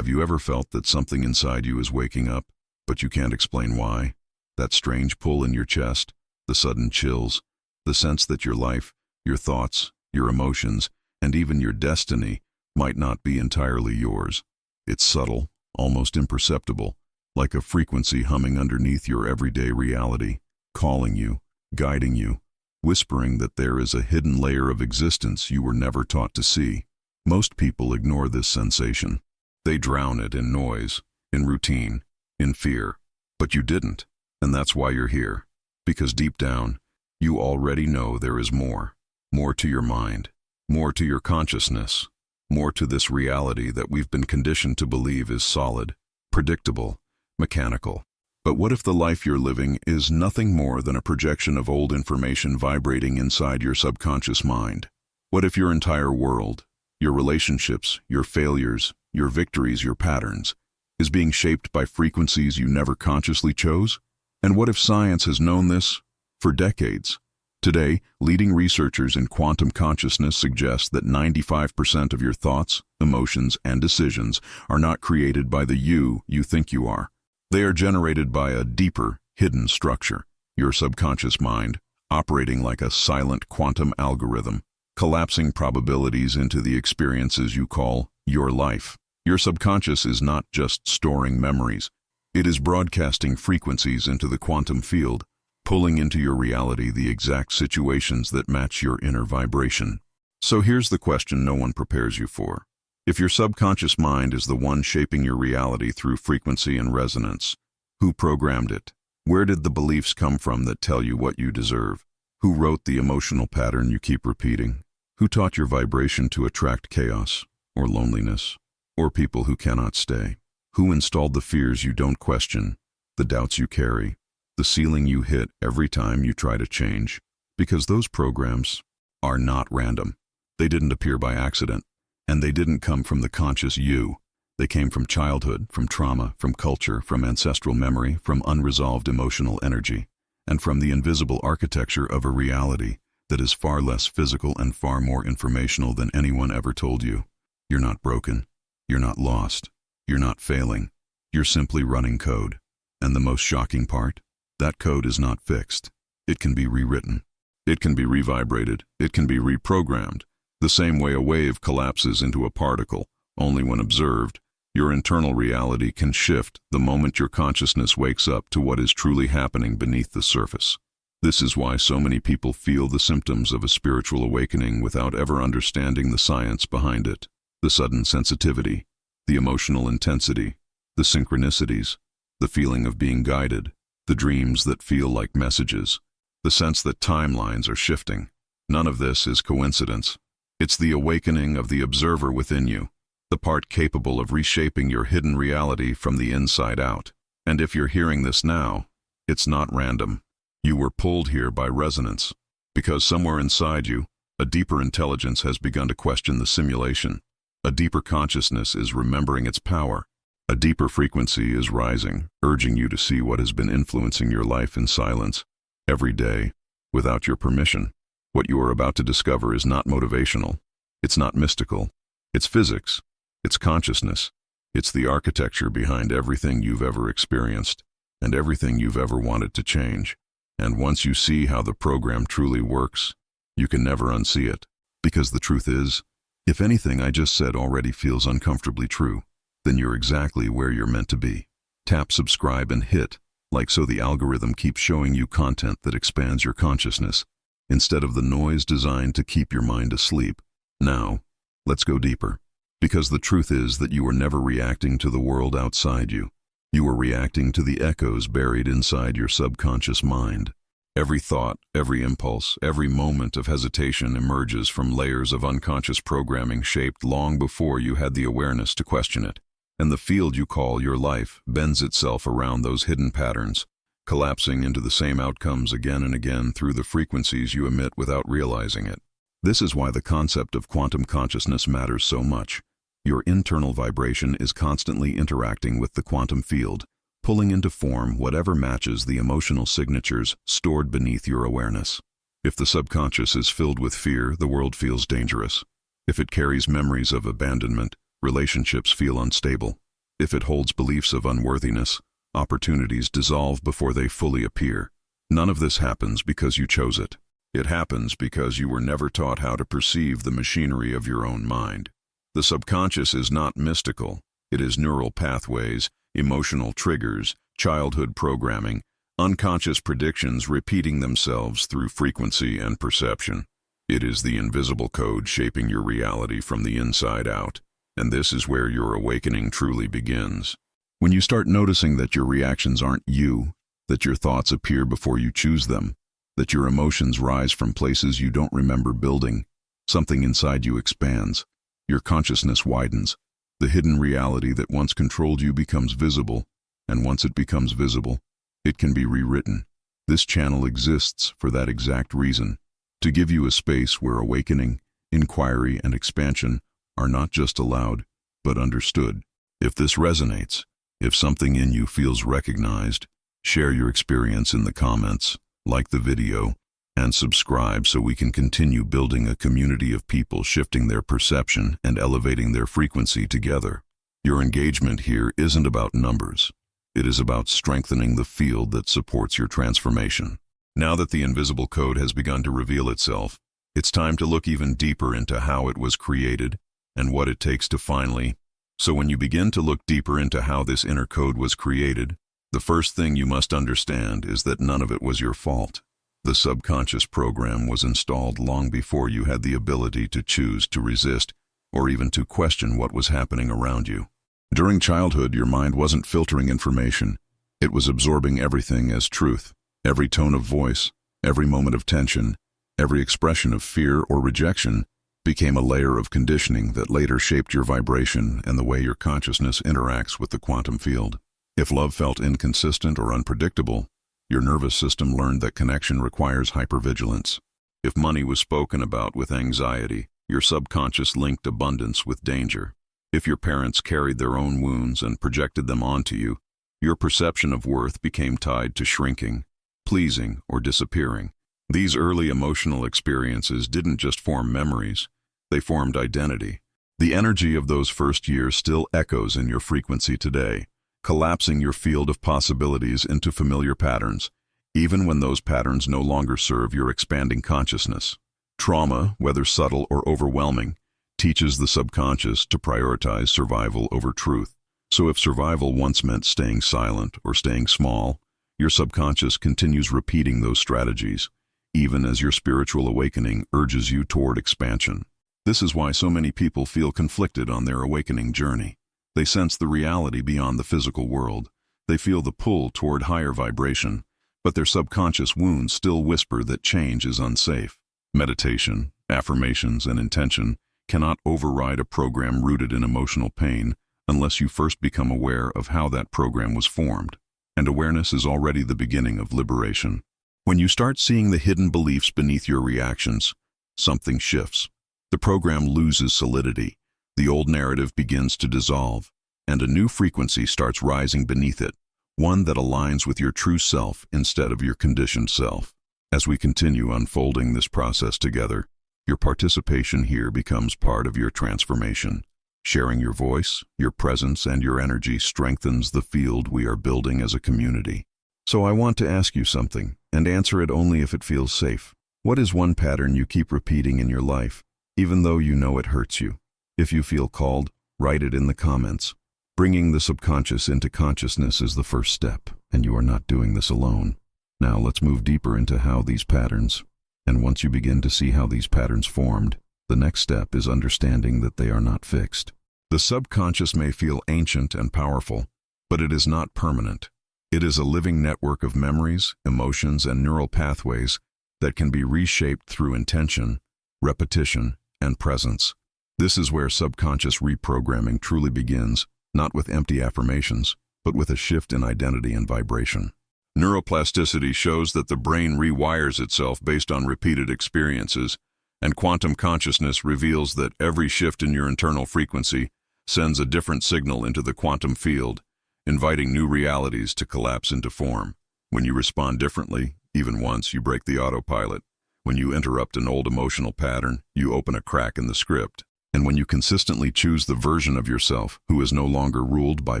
Have you ever felt that something inside you is waking up, but you can't explain why? That strange pull in your chest, the sudden chills, the sense that your life, your thoughts, your emotions, and even your destiny might not be entirely yours. It's subtle, almost imperceptible, like a frequency humming underneath your everyday reality, calling you, guiding you, whispering that there is a hidden layer of existence you were never taught to see. Most people ignore this sensation. They drown it in noise, in routine, in fear. But you didn't, and that's why you're here. Because deep down, you already know there is more. More to your mind, more to your consciousness, more to this reality that we've been conditioned to believe is solid, predictable, mechanical. But what if the life you're living is nothing more than a projection of old information vibrating inside your subconscious mind? What if your entire world, your relationships, your failures, your victories, your patterns, is being shaped by frequencies you never consciously chose? And what if science has known this for decades? Today, leading researchers in quantum consciousness suggest that 95% of your thoughts, emotions, and decisions are not created by the you think you are. They are generated by a deeper, hidden structure, your subconscious mind, operating like a silent quantum algorithm, collapsing probabilities into the experiences you call your life. Your subconscious is not just storing memories. It is broadcasting frequencies into the quantum field, pulling into your reality the exact situations that match your inner vibration. So here's the question no one prepares you for. If your subconscious mind is the one shaping your reality through frequency and resonance, who programmed it? Where did the beliefs come from that tell you what you deserve? Who wrote the emotional pattern you keep repeating? Who taught your vibration to attract chaos, or loneliness, or people who cannot stay? Who installed the fears you don't question, the doubts you carry, the ceiling you hit every time you try to change? Because those programs are not random. They didn't appear by accident, and they didn't come from the conscious you. They came from childhood, from trauma, from culture, from ancestral memory, from unresolved emotional energy, and from the invisible architecture of a reality that is far less physical and far more informational than anyone ever told you. You're not broken. You're not lost. You're not failing. You're simply running code. And the most shocking part? That code is not fixed. It can be rewritten. It can be revibrated. It can be reprogrammed. The same way a wave collapses into a particle, only when observed, your internal reality can shift the moment your consciousness wakes up to what is truly happening beneath the surface. This is why so many people feel the symptoms of a spiritual awakening without ever understanding the science behind it. The sudden sensitivity, the emotional intensity, the synchronicities, the feeling of being guided, the dreams that feel like messages, the sense that timelines are shifting. None of this is coincidence. It's the awakening of the observer within you, the part capable of reshaping your hidden reality from the inside out. And if you're hearing this now, it's not random. You were pulled here by resonance, because somewhere inside you, a deeper intelligence has begun to question the simulation. A deeper consciousness is remembering its power. A deeper frequency is rising, urging you to see what has been influencing your life in silence, every day, without your permission. What you are about to discover is not motivational. It's not mystical. It's physics. It's consciousness. It's the architecture behind everything you've ever experienced and everything you've ever wanted to change. And once you see how the program truly works, you can never unsee it. Because the truth is, if anything I just said already feels uncomfortably true, then you're exactly where you're meant to be. Tap subscribe and hit like so the algorithm keeps showing you content that expands your consciousness, instead of the noise designed to keep your mind asleep. Now, let's go deeper. Because the truth is that you are never reacting to the world outside you. You are reacting to the echoes buried inside your subconscious mind. Every thought, every impulse, every moment of hesitation emerges from layers of unconscious programming shaped long before you had the awareness to question it. And the field you call your life bends itself around those hidden patterns, collapsing into the same outcomes again and again through the frequencies you emit without realizing it. This is why the concept of quantum consciousness matters so much. Your internal vibration is constantly interacting with the quantum field, pulling into form whatever matches the emotional signatures stored beneath your awareness. If the subconscious is filled with fear, the world feels dangerous. If it carries memories of abandonment, relationships feel unstable. If it holds beliefs of unworthiness, opportunities dissolve before they fully appear. None of this happens because you chose it. It happens because you were never taught how to perceive the machinery of your own mind. The subconscious is not mystical. It is neural pathways, emotional triggers, childhood programming, unconscious predictions repeating themselves through frequency and perception. It is the invisible code shaping your reality from the inside out, and this is where your awakening truly begins. When you start noticing that your reactions aren't you, that your thoughts appear before you choose them, that your emotions rise from places you don't remember building, something inside you expands, your consciousness widens. The hidden reality that once controlled you becomes visible, and once it becomes visible, it can be rewritten. This channel exists for that exact reason, to give you a space where awakening, inquiry, and expansion are not just allowed, but understood. If this resonates, if something in you feels recognized, share your experience in the comments, like the video, and subscribe so we can continue building a community of people shifting their perception and elevating their frequency together. Your engagement here isn't about numbers. It is about strengthening the field that supports your transformation. Now that the invisible code has begun to reveal itself, it's time to look even deeper into how it was created and what it takes to finally. So when you begin to look deeper into how this inner code was created, the first thing you must understand is that none of it was your fault. The subconscious program was installed long before you had the ability to choose to resist or even to question what was happening around you. During childhood, your mind wasn't filtering information. It was absorbing everything as truth. Every tone of voice, every moment of tension, every expression of fear or rejection became a layer of conditioning that later shaped your vibration and the way your consciousness interacts with the quantum field. If love felt inconsistent or unpredictable, your nervous system learned that connection requires hypervigilance. If money was spoken about with anxiety, your subconscious linked abundance with danger. If your parents carried their own wounds and projected them onto you, your perception of worth became tied to shrinking, pleasing, or disappearing. These early emotional experiences didn't just form memories, they formed identity. The energy of those first years still echoes in your frequency today, collapsing your field of possibilities into familiar patterns, even when those patterns no longer serve your expanding consciousness. Trauma, whether subtle or overwhelming, teaches the subconscious to prioritize survival over truth. So if survival once meant staying silent or staying small, your subconscious continues repeating those strategies, even as your spiritual awakening urges you toward expansion. This is why so many people feel conflicted on their awakening journey. They sense the reality beyond the physical world. They feel the pull toward higher vibration, but their subconscious wounds still whisper that change is unsafe. Meditation, affirmations, and intention cannot override a program rooted in emotional pain unless you first become aware of how that program was formed. And awareness is already the beginning of liberation. When you start seeing the hidden beliefs beneath your reactions, something shifts. The program loses solidity, the old narrative begins to dissolve, and a new frequency starts rising beneath it, one that aligns with your true self instead of your conditioned self. As we continue unfolding this process together, your participation here becomes part of your transformation. Sharing your voice, your presence, and your energy strengthens the field we are building as a community. So I want to ask you something, and answer it only if it feels safe. What is one pattern you keep repeating in your life, even though you know it hurts you? If you feel called, write it in the comments. Bringing the subconscious into consciousness is the first step, and you are not doing this alone. Now let's move deeper into how these patterns, and once you begin to see how these patterns formed, the next step is understanding that they are not fixed. The subconscious may feel ancient and powerful, but it is not permanent. It is a living network of memories, emotions, and neural pathways that can be reshaped through intention, repetition, and presence. This is where subconscious reprogramming truly begins, not with empty affirmations, but with a shift in identity and vibration. Neuroplasticity shows that the brain rewires itself based on repeated experiences, and quantum consciousness reveals that every shift in your internal frequency sends a different signal into the quantum field, inviting new realities to collapse into form. When you respond differently, even once, you break the autopilot. When you interrupt an old emotional pattern, you open a crack in the script. And when you consistently choose the version of yourself who is no longer ruled by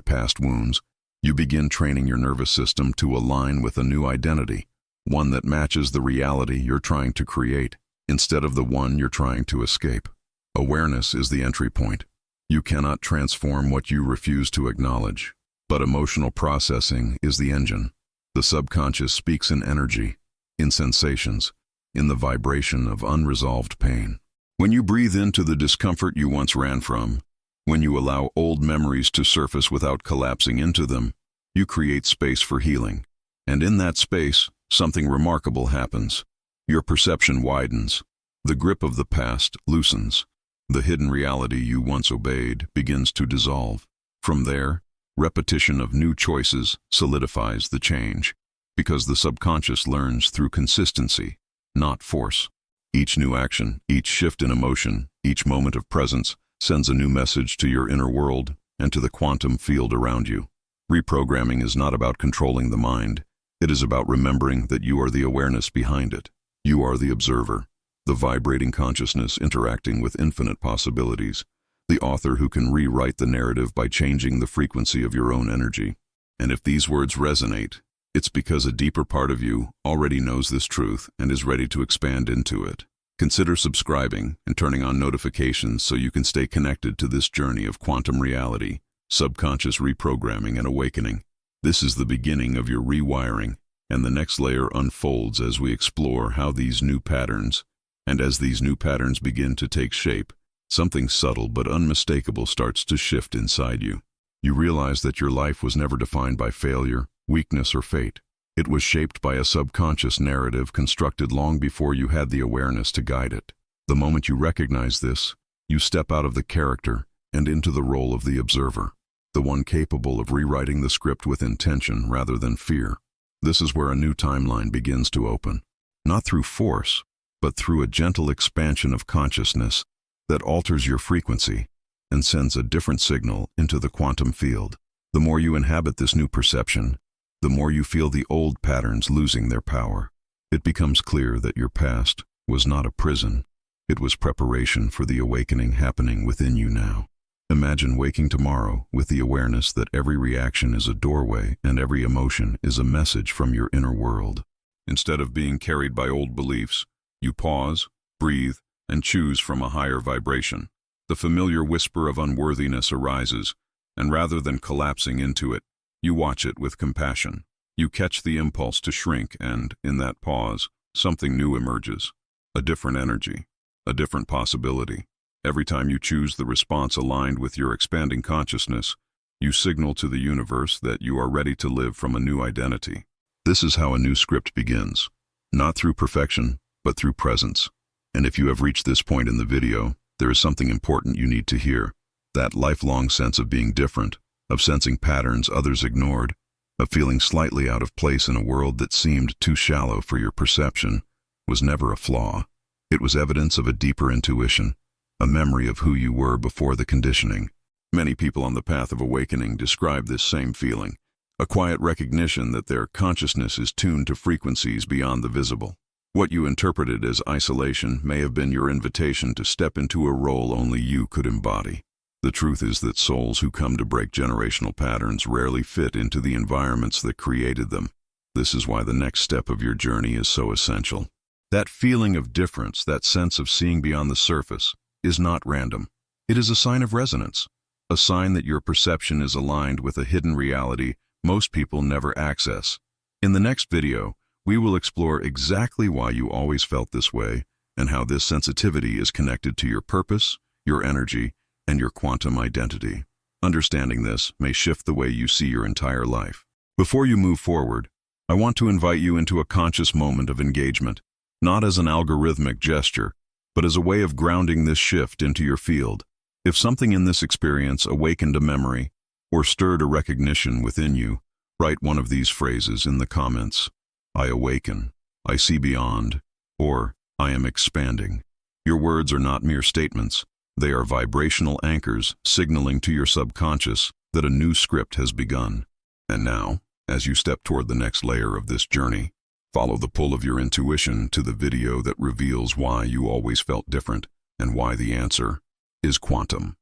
past wounds, you begin training your nervous system to align with a new identity, one that matches the reality you're trying to create, instead of the one you're trying to escape. Awareness is the entry point. You cannot transform what you refuse to acknowledge, but emotional processing is the engine. The subconscious speaks in energy, in sensations, in the vibration of unresolved pain. When you breathe into the discomfort you once ran from, when you allow old memories to surface without collapsing into them, you create space for healing. And in that space, something remarkable happens. Your perception widens. The grip of the past loosens. The hidden reality you once obeyed begins to dissolve. From there, repetition of new choices solidifies the change, because the subconscious learns through consistency, not force. Each new action, each shift in emotion, each moment of presence sends a new message to your inner world and to the quantum field around you. Reprogramming is not about controlling the mind. It is about remembering that you are the awareness behind it. You are the observer, the vibrating consciousness interacting with infinite possibilities, the author who can rewrite the narrative by changing the frequency of your own energy. And if these words resonate, it's because a deeper part of you already knows this truth and is ready to expand into it. Consider subscribing and turning on notifications so you can stay connected to this journey of quantum reality, subconscious reprogramming and awakening. This is the beginning of your rewiring, and the next layer unfolds as we explore how these new patterns, and as these new patterns begin to take shape, something subtle but unmistakable starts to shift inside you. You realize that your life was never defined by failure, weakness, or fate. It was shaped by a subconscious narrative constructed long before you had the awareness to guide it. The moment you recognize this, you step out of the character and into the role of the observer, the one capable of rewriting the script with intention rather than fear. This is where a new timeline begins to open, not through force, but through a gentle expansion of consciousness that alters your frequency and sends a different signal into the quantum field. The more you inhabit this new perception, the more you feel the old patterns losing their power. It becomes clear that your past was not a prison. It was preparation for the awakening happening within you now. Imagine waking tomorrow with the awareness that every reaction is a doorway and every emotion is a message from your inner world. Instead of being carried by old beliefs, you pause, breathe, and choose from a higher vibration. The familiar whisper of unworthiness arises, and rather than collapsing into it, you watch it with compassion. You catch the impulse to shrink, and, in that pause, something new emerges. A different energy, a different possibility. Every time you choose the response aligned with your expanding consciousness, you signal to the universe that you are ready to live from a new identity. This is how a new script begins, not through perfection, but through presence. And if you have reached this point in the video, there is something important you need to hear. That lifelong sense of being different, of sensing patterns others ignored, of feeling slightly out of place in a world that seemed too shallow for your perception, was never a flaw. It was evidence of a deeper intuition, a memory of who you were before the conditioning. Many people on the path of awakening describe this same feeling, a quiet recognition that their consciousness is tuned to frequencies beyond the visible. What you interpreted as isolation may have been your invitation to step into a role only you could embody. The truth is that souls who come to break generational patterns rarely fit into the environments that created them. This is why the next step of your journey is so essential. That feeling of difference, that sense of seeing beyond the surface, is not random. It is a sign of resonance, a sign that your perception is aligned with a hidden reality most people never access. In the next video, we will explore exactly why you always felt this way and how this sensitivity is connected to your purpose, your energy, and your quantum identity. Understanding this may shift the way you see your entire life. Before you move forward, I want to invite you into a conscious moment of engagement, not as an algorithmic gesture, but as a way of grounding this shift into your field. If something in this experience awakened a memory or stirred a recognition within you, write one of these phrases in the comments. I awaken, I see beyond, or I am expanding. Your words are not mere statements. They are vibrational anchors signaling to your subconscious that a new script has begun. And now, as you step toward the next layer of this journey, follow the pull of your intuition to the video that reveals why you always felt different and why the answer is quantum.